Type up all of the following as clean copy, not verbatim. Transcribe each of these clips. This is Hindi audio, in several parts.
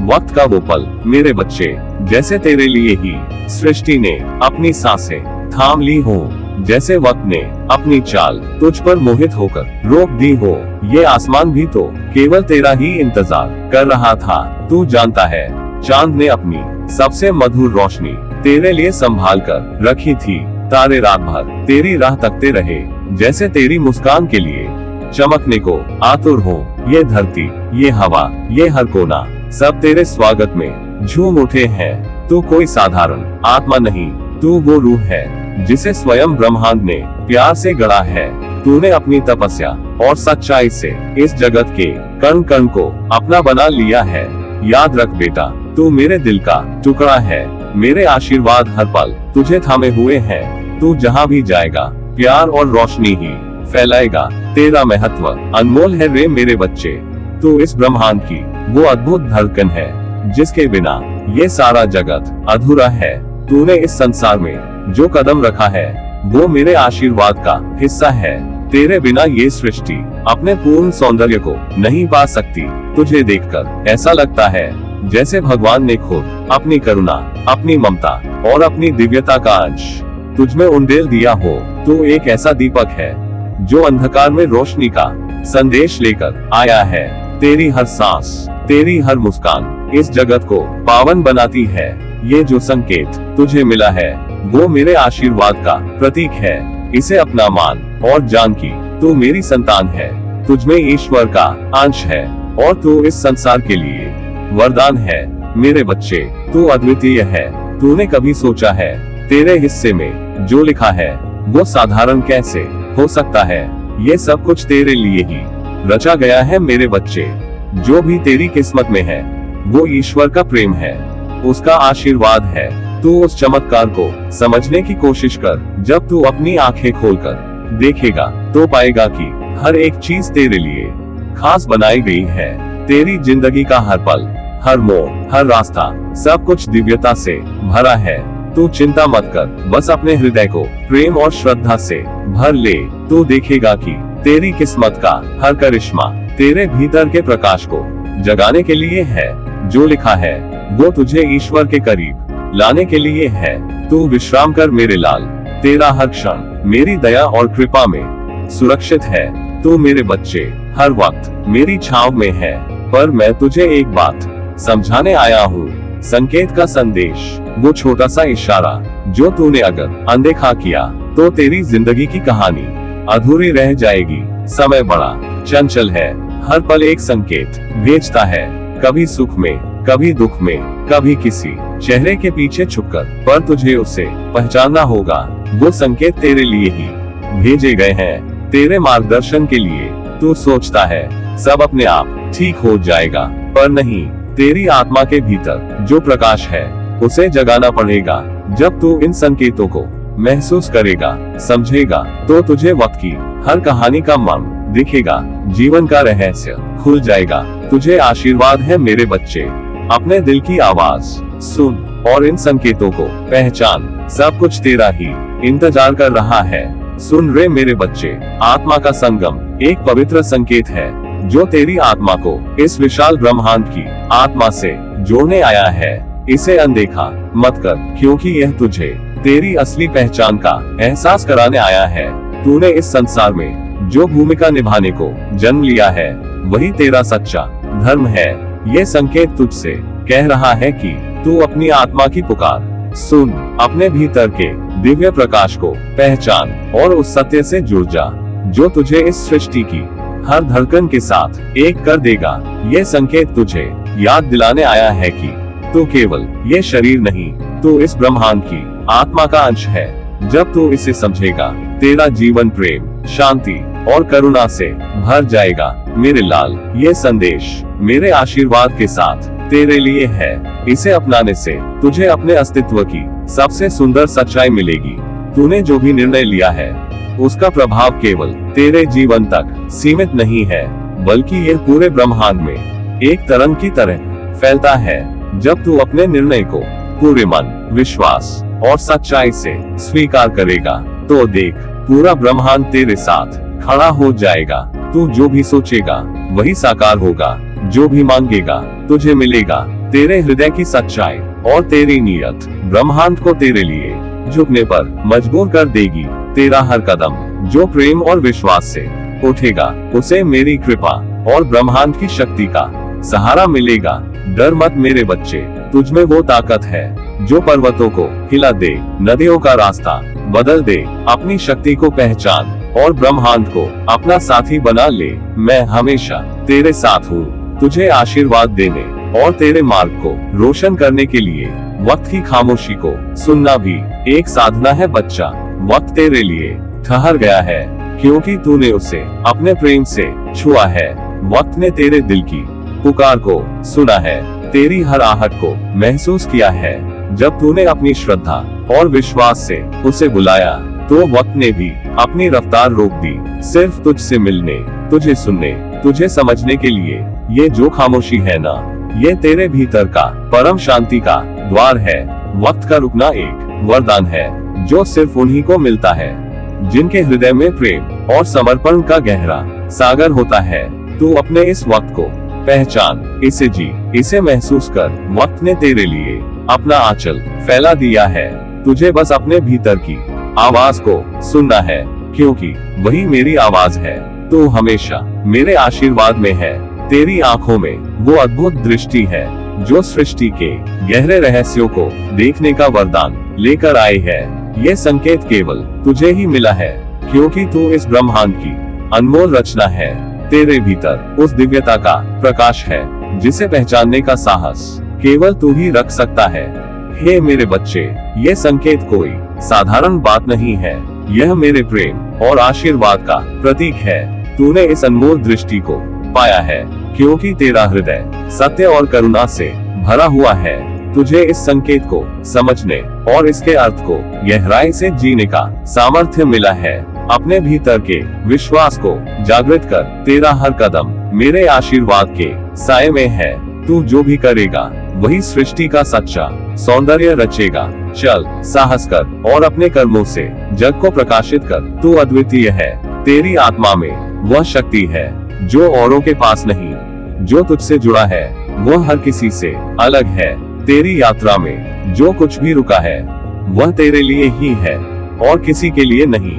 वक्त का वो पल मेरे बच्चे, जैसे तेरे लिए ही सृष्टि ने अपनी सांसें थाम ली हो, जैसे वक्त ने अपनी चाल तुझ पर मोहित होकर रोक दी हो। ये आसमान भी तो केवल तेरा ही इंतजार कर रहा था। तू जानता है, चांद ने अपनी सबसे मधुर रोशनी तेरे लिए संभाल कर रखी थी। तारे रात भर तेरी राह तकते रहे, जैसे तेरी मुस्कान के लिए चमकने को आतुर हो। ये धरती, ये हवा, ये हर कोना सब तेरे स्वागत में झूम उठे हैं। तू कोई साधारण आत्मा नहीं, तू वो रूह है जिसे स्वयं ब्रह्मांड ने प्यार से गढ़ा है। तूने अपनी तपस्या और सच्चाई से इस जगत के कण कण को अपना बना लिया है। याद रख बेटा, तू मेरे दिल का टुकड़ा है। मेरे आशीर्वाद हर पल तुझे थामे हुए हैं। तू जहाँ भी जाएगा प्यार और रोशनी ही फैलाएगा। तेरा महत्व अनमोल है रे मेरे बच्चे। तू इस ब्रह्मांड की वो अद्भुत धड़कन है जिसके बिना ये सारा जगत अधूरा है। तूने इस संसार में जो कदम रखा है वो मेरे आशीर्वाद का हिस्सा है। तेरे बिना ये सृष्टि अपने पूर्ण सौंदर्य को नहीं पा सकती। तुझे देखकर ऐसा लगता है जैसे भगवान ने खुद अपनी करुणा, अपनी ममता और अपनी दिव्यता का अंश तुझ में उंडेल दिया हो। तू एक ऐसा दीपक है जो अंधकार में रोशनी का संदेश लेकर आया है। तेरी हर सांस, तेरी हर मुस्कान इस जगत को पावन बनाती है। ये जो संकेत तुझे मिला है वो मेरे आशीर्वाद का प्रतीक है। इसे अपना मान और जान की तू मेरी संतान है। तुझ में ईश्वर का अंश है और तू इस संसार के लिए वरदान है। मेरे बच्चे, तू अद्वितीय है। तूने कभी सोचा है तेरे हिस्से में जो लिखा है वो साधारण कैसे हो सकता है? ये सब कुछ तेरे लिए ही रचा गया है मेरे बच्चे। जो भी तेरी किस्मत में है वो ईश्वर का प्रेम है, उसका आशीर्वाद है। तू उस चमत्कार को समझने की कोशिश कर। जब तू अपनी आंखें खोलकर देखेगा तो पाएगा कि हर एक चीज तेरे लिए खास बनाई गई है। तेरी जिंदगी का हर पल, हर मोड़, हर रास्ता सब कुछ दिव्यता से भरा है। तू चिंता मत कर, बस अपने हृदय को प्रेम और श्रद्धा से भर ले। तू देखेगा कि तेरी किस्मत का हर करिश्मा तेरे भीतर के प्रकाश को जगाने के लिए है। जो लिखा है वो तुझे ईश्वर के करीब लाने के लिए है। तू विश्राम कर मेरे लाल, तेरा हर क्षण मेरी दया और कृपा में सुरक्षित है। तू मेरे बच्चे हर वक्त मेरी छांव में है। पर मैं तुझे एक बात समझाने आया हूँ। संकेत का संदेश, वो छोटा सा इशारा जो तूने अगर अनदेखा किया तो तेरी जिंदगी की कहानी अधूरी रह जाएगी। समय बड़ा चंचल है, हर पल एक संकेत भेजता है। कभी सुख में, कभी दुख में, कभी किसी चेहरे के पीछे छुपकर, पर तुझे उसे पहचानना होगा। वो संकेत तेरे लिए ही भेजे गए हैं, तेरे मार्गदर्शन के लिए। तू सोचता है सब अपने आप ठीक हो जाएगा, पर नहीं। तेरी आत्मा के भीतर जो प्रकाश है उसे जगाना पड़ेगा। जब तू इन संकेतों को महसूस करेगा, समझेगा, तो तुझे वक्त की हर कहानी का मर्म दिखेगा, जीवन का रहस्य खुल जाएगा। तुझे आशीर्वाद है मेरे बच्चे, अपने दिल की आवाज सुन और इन संकेतों को पहचान। सब कुछ तेरा ही इंतजार कर रहा है। सुन रे मेरे बच्चे, आत्मा का संगम एक पवित्र संकेत है जो तेरी आत्मा को इस विशाल ब्रह्मांड की आत्मा से जोड़ने आया है। इसे अनदेखा मत कर, क्योंकि यह तुझे तेरी असली पहचान का एहसास कराने आया है। तूने इस संसार में जो भूमिका निभाने को जन्म लिया है वही तेरा सच्चा धर्म है। ये संकेत तुझसे कह रहा है कि तू अपनी आत्मा की पुकार सुन, अपने भीतर के दिव्य प्रकाश को पहचान और उस सत्य से जुड़ जा जो तुझे इस सृष्टि की हर धड़कन के साथ एक कर देगा। ये संकेत तुझे याद दिलाने आया है कि तू केवल ये शरीर नहीं, तू इस ब्रह्मांड की आत्मा का अंश है। जब तू इसे समझेगा, तेरा जीवन प्रेम, शांति और करुणा से भर जाएगा। मेरे लाल, ये संदेश मेरे आशीर्वाद के साथ तेरे लिए है। इसे अपनाने से तुझे अपने अस्तित्व की सबसे सुंदर सच्चाई मिलेगी। तूने जो भी निर्णय लिया है उसका प्रभाव केवल तेरे जीवन तक सीमित नहीं है, बल्कि यह पूरे ब्रह्मांड में एक तरंग की तरह फैलता है। जब तू अपने निर्णय को पूरे मन, विश्वास और सच्चाई से स्वीकार करेगा तो देख, पूरा ब्रह्मांड तेरे साथ खड़ा हो जाएगा। तू जो भी सोचेगा वही साकार होगा, जो भी मांगेगा तुझे मिलेगा। तेरे हृदय की सच्चाई और तेरी नीयत ब्रह्मांड को तेरे लिए झुकने पर मजबूर कर देगी। तेरा हर कदम जो प्रेम और विश्वास से उठेगा, उसे मेरी कृपा और ब्रह्मांड की शक्ति का सहारा मिलेगा। डर मत मेरे बच्चे, तुझमें वो ताकत है जो पर्वतों को हिला दे, नदियों का रास्ता बदल दे। अपनी शक्ति को पहचान और ब्रह्मांड को अपना साथी बना ले। मैं हमेशा तेरे साथ हूँ, तुझे आशीर्वाद देने और तेरे मार्ग को रोशन करने के लिए। वक्त की खामोशी को सुनना भी एक साधना है बच्चा। वक्त तेरे लिए ठहर गया है क्योंकि तूने उसे अपने प्रेम से छुआ है। वक्त ने तेरे दिल की पुकार को सुना है, तेरी हर आहट को महसूस किया है। जब तूने अपनी श्रद्धा और विश्वास से उसे बुलाया, तो वक्त ने भी अपनी रफ्तार रोक दी, सिर्फ तुझसे मिलने, तुझे सुनने, तुझे समझने के लिए। ये जो खामोशी है ना, ये तेरे भीतर का परम शांति का द्वार है। वक्त का रुकना एक वरदान है जो सिर्फ उन्हीं को मिलता है जिनके हृदय में प्रेम और समर्पण का गहरा सागर होता है। तू अपने इस वक्त को पहचान, इसे जी, इसे महसूस कर। वक्त ने तेरे लिए अपना आंचल फैला दिया है, तुझे बस अपने भीतर की आवाज को सुनना है, क्योंकि वही मेरी आवाज है। तू हमेशा मेरे आशीर्वाद में है। तेरी आंखों में वो अद्भुत दृष्टि है जो सृष्टि के गहरे रहस्यों को देखने का वरदान लेकर आई है। ये संकेत केवल तुझे ही मिला है, क्योंकि तू इस ब्रह्मांड की अनमोल रचना है। तेरे भीतर उस दिव्यता का प्रकाश है जिसे पहचानने का साहस केवल तू ही रख सकता है। हे मेरे बच्चे, ये संकेत कोई साधारण बात नहीं है, यह मेरे प्रेम और आशीर्वाद का प्रतीक है। तूने इस अनमोल दृष्टि को पाया है क्योंकि तेरा हृदय सत्य और करुणा से भरा हुआ है। तुझे इस संकेत को समझने और इसके अर्थ को गहराई से जीने का सामर्थ्य मिला है। अपने भीतर के विश्वास को जागृत कर। तेरा हर कदम मेरे आशीर्वाद के साए में है। तू जो भी करेगा वही सृष्टि का सच्चा सौंदर्य रचेगा। चल, साहस कर और अपने कर्मों से जग को प्रकाशित कर। तू अद्वितीय है। तेरी आत्मा में वह शक्ति है जो औरों के पास नहीं। जो तुझसे जुड़ा है वह हर किसी से अलग है। तेरी यात्रा में जो कुछ भी रुका है वह तेरे लिए ही है और किसी के लिए नहीं।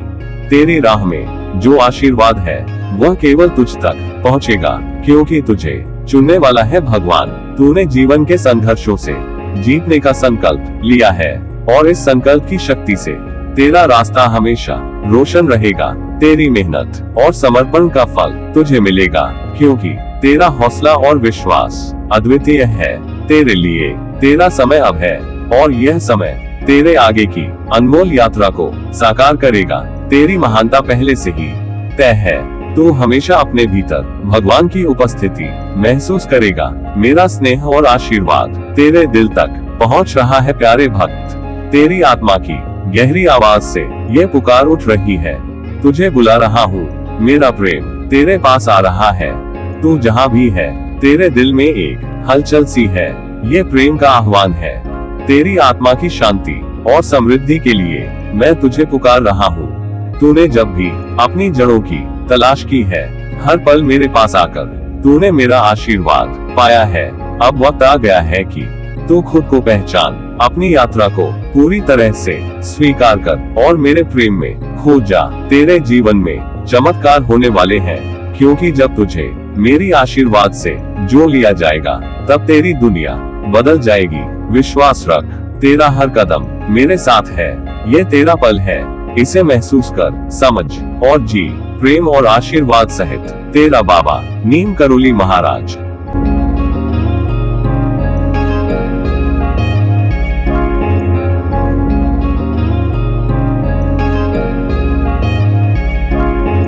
तेरी राह में जो आशीर्वाद है वह केवल तुझ तक पहुंचेगा, क्योंकि तुझे चुनने वाला है भगवान। तूने जीवन के संघर्षों से जीतने का संकल्प लिया है और इस संकल्प की शक्ति से तेरा रास्ता हमेशा रोशन रहेगा। तेरी मेहनत और समर्पण का फल तुझे मिलेगा, क्योंकि तेरा हौसला और विश्वास अद्वितीय है। तेरे लिए तेरा समय अब है और यह समय तेरे आगे की अनमोल यात्रा को साकार करेगा। तेरी महानता पहले से ही तय है। तू हमेशा अपने भीतर भगवान की उपस्थिति महसूस करेगा। मेरा स्नेह और आशीर्वाद तेरे दिल तक पहुंच रहा है प्यारे भक्त। तेरी आत्मा की गहरी आवाज से ये पुकार उठ रही है, तुझे बुला रहा हूँ। मेरा प्रेम तेरे पास आ रहा है। तू जहाँ भी है, तेरे दिल में एक हलचल सी है। ये प्रेम का आह्वान है। तेरी आत्मा की शांति और समृद्धि के लिए मैं तुझे पुकार रहा हूँ। तूने जब भी अपनी जड़ों की तलाश की है, हर पल मेरे पास आकर तूने मेरा आशीर्वाद पाया है। अब वक्त आ गया है कि तू खुद को पहचान, अपनी यात्रा को पूरी तरह से स्वीकार कर और मेरे प्रेम में खो जा। तेरे जीवन में चमत्कार होने वाले हैं, क्योंकि जब तुझे मेरी आशीर्वाद से जो लिया जाएगा तब तेरी दुनिया बदल जाएगी। विश्वास रख, तेरा हर कदम मेरे साथ है। ये तेरा पल है, इसे महसूस कर, समझ और जी। प्रेम और आशीर्वाद सहित तेरा बाबा नीम करोली महाराज।